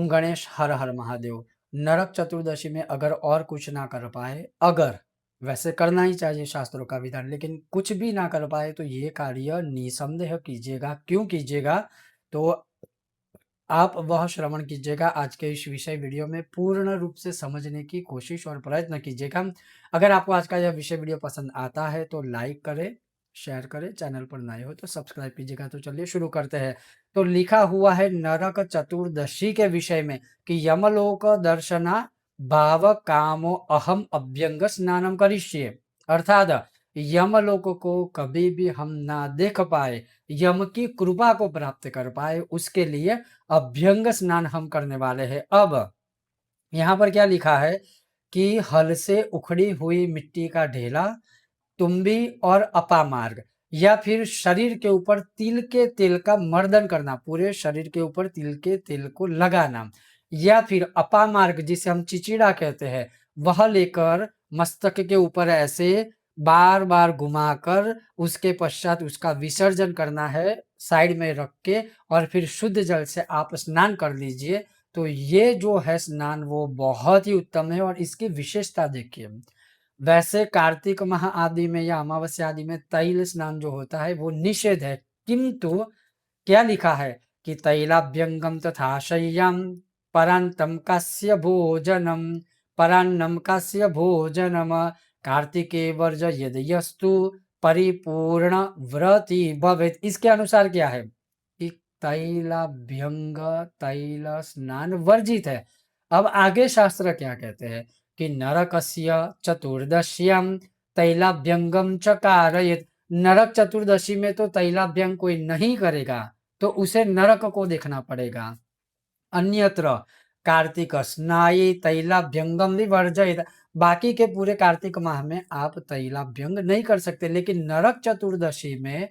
ओम गणेश हर हर महादेव। नरक चतुर्दशी में अगर और कुछ ना कर पाए, अगर वैसे करना ही चाहिए शास्त्रों का विधान, लेकिन कुछ भी ना कर पाए तो ये कार्य निसंदेह कीजिएगा। क्यों कीजिएगा? तो आप वह श्रवण कीजिएगा। आज के इस विषय वीडियो में पूर्ण रूप से समझने की कोशिश और प्रयत्न कीजिएगा। अगर आपको आज का यह विषय वीडियो पसंद आता है तो लाइक करें, शेयर करें, चैनल पर नए हो तो सब्सक्राइब कीजिएगा। तो चलिए शुरू करते हैं। तो लिखा हुआ है नरक चतुर्दशी के विषय में कि यमलोक दर्शना भाव कामो अहम अभ्यंग स्नानम करिष्ये। अर्थात यमलोक को कभी भी हम ना देख पाए, यम की कृपा को प्राप्त कर पाए, उसके लिए अभ्यंग स्नान हम करने वाले हैं। अब यहाँ पर क्या लिखा है कि हल से उखड़ी हुई मिट्टी का ढेला, तुम्बी और अपामार्ग, या फिर शरीर के ऊपर तिल के तेल का मर्दन करना, पूरे शरीर के ऊपर तिल के तेल को लगाना, या फिर अपामार्ग जिसे हम चिचिड़ा कहते हैं, वह लेकर मस्तक के ऊपर ऐसे बार बार घुमाकर उसके पश्चात उसका विसर्जन करना है साइड में रख के, और फिर शुद्ध जल से आप स्नान कर लीजिए। तो ये जो है स्नान वो बहुत ही उत्तम है और इसकी विशेषता देखिए। वैसे कार्तिक माह आदि में या अमावस्या आदि में तैल स्नान जो होता है वो निषेध है, किंतु क्या लिखा है कि तैलाभ्यंगम तथा शय्याम परांतम कास्य भोजनम, परान्नम कास्य भोजनम कार्तिके वर्ज यद यस्तु परिपूर्ण व्रति भवेत। इसके अनुसार क्या है कि तैलाभ्यंग, तैल स्नान वर्जित है। अब आगे शास्त्र क्या कहते हैं कि नरकस्य चतुर्दश्याम तैलाभ्यंगम च कारयेत। नरक चतुर्दशी में तो तैलाभ्यंग कोई नहीं करेगा तो उसे नरक को देखना पड़ेगा। अन्यत्र कार्तिक स्नायि तैलाभ्यंगम विवर्जयेत। बाकी के पूरे कार्तिक माह में आप तैलाभ्यंग नहीं कर सकते, लेकिन नरक चतुर्दशी में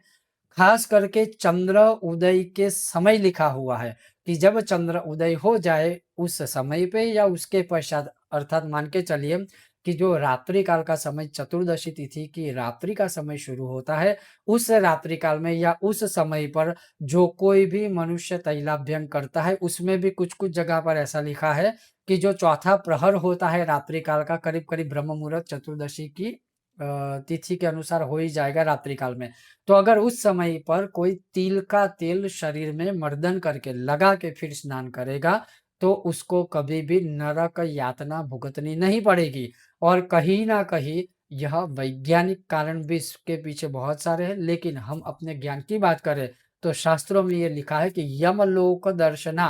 खास करके चंद्र उदय के समय लिखा हुआ है कि जब चंद्र उदय हो जाए उस समय पे या उसके पश्चात, अर्थात मान के चलिए कि जो रात्रि काल का समय, चतुर्दशी तिथि की रात्रि का समय शुरू होता है, उस रात्रि काल में या उस समय पर जो कोई भी मनुष्य तैलाभ्यंग करता है, उसमें भी कुछ कुछ जगह पर ऐसा लिखा है कि जो चौथा प्रहर होता है रात्रि काल का, करीब करीब ब्रह्म मुहूर्त चतुर्दशी की तिथि के अनुसार हो ही जाएगा रात्रि काल में। तो अगर उस समय पर कोई तिल का तेल शरीर में मर्दन करके लगा के फिर स्नान करेगा तो उसको कभी भी नरक यातना भुगतनी नहीं पड़ेगी। और कहीं ना कहीं यह वैज्ञानिक कारण भी इसके पीछे बहुत सारे हैं, लेकिन हम अपने ज्ञान की बात करें तो शास्त्रों में यह लिखा है कि यमलोक दर्शना,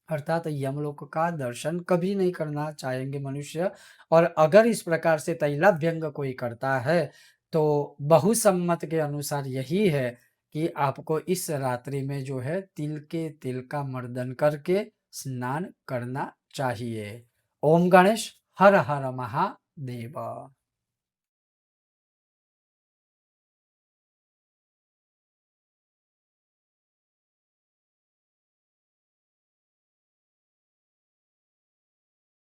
अर्थात यमलोक का दर्शन कभी नहीं करना चाहेंगे मनुष्य। और अगर इस प्रकार से तैलाभ्यंग कोई करता है तो बहुसम्मत के अनुसार यही है कि आपको इस रात्रि में जो है तिल के तिल का मर्दन करके स्नान करना चाहिए। ओम गणेश हर हर महादेव।